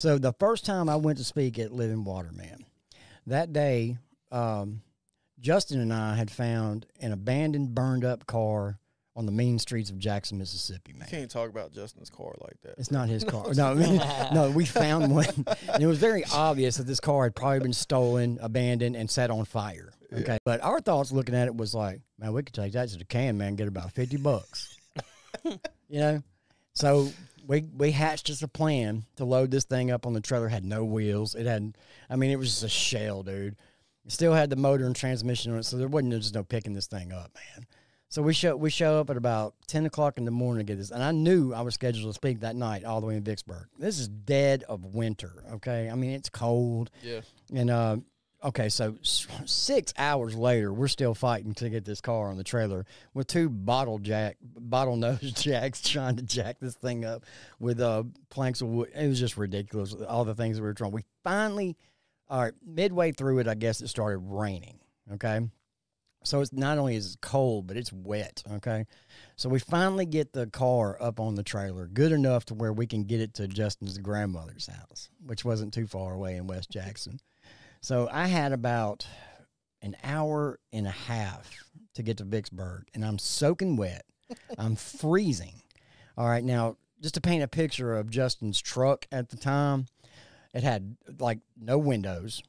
So the first time I went to speak at Living Water, man, that day, Justin and I had found an abandoned, burned up car on the mean streets of Jackson, Mississippi, man. You can't talk about Justin's car like that. It's not his car. No, I mean, no, we found one. And it was very obvious that this car had probably been stolen, abandoned, and set on fire. Okay. Yeah. But our thoughts looking at it was like, man, we could take that to the can, man, get about $50. You know? So we hatched us a plan to load this thing up on the trailer. It had no wheels. It was just a shell, dude. It still had the motor and transmission on it, so there wasn't just no picking this thing up, man. So we show up at about 10 o'clock in the morning to get this. And I knew I was scheduled to speak that night all the way in Vicksburg. This is dead of winter, okay? I mean, it's cold. Yeah. And, okay, so 6 hours later, we're still fighting to get this car on the trailer with two bottlenose jacks trying to jack this thing up with planks of wood. It was just ridiculous, all the things that we were trying. We finally, all right, midway through it, I guess it started raining, okay? So it's not only is it cold, but it's wet, okay? So we finally get the car up on the trailer, good enough to where we can get it to Justin's grandmother's house, which wasn't too far away in West Jackson. So I had about an hour and a half to get to Vicksburg, and I'm soaking wet. I'm freezing. All right, now, just to paint a picture of Justin's truck at the time, it had, like, no windows,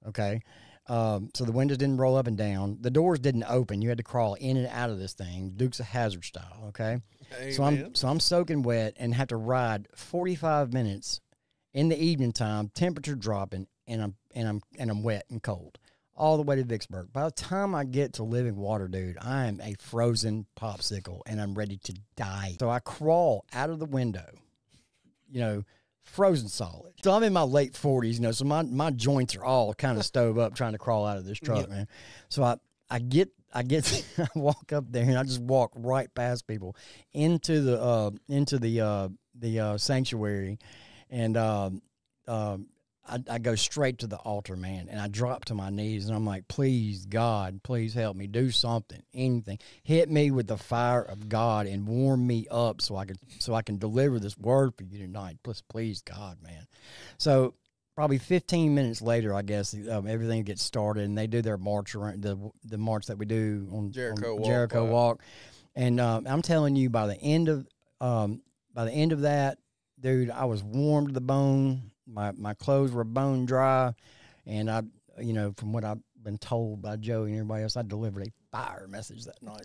okay? So the windows didn't roll up and down. The doors didn't open. You had to crawl in and out of this thing, Dukes of Hazzard style. Okay, Amen. So I'm soaking wet and have to ride 45 minutes in the evening time, temperature dropping, and I'm wet and cold all the way to Vicksburg. By the time I get to Living Water, dude, I am a frozen popsicle and I'm ready to die. So I crawl out of the window, frozen solid. So I'm in my late 40s, so my joints are all kind of stove up trying to crawl out of this truck, man. So I I walk up there and I just walk right past people into the sanctuary, and I go straight to the altar, man, and I drop to my knees, and I'm like, please, God, please help me. Do something, anything. Hit me with the fire of God and warm me up so I can deliver this word for you tonight. Please, God, man. So probably 15 minutes later, I guess, everything gets started, and they do their march around the march that we do on Jericho Walk. And I'm telling you, by the end of that, dude, I was warm to the bone. My clothes were bone dry, and from what I've been told by Joey and everybody else, I delivered a fire message that night.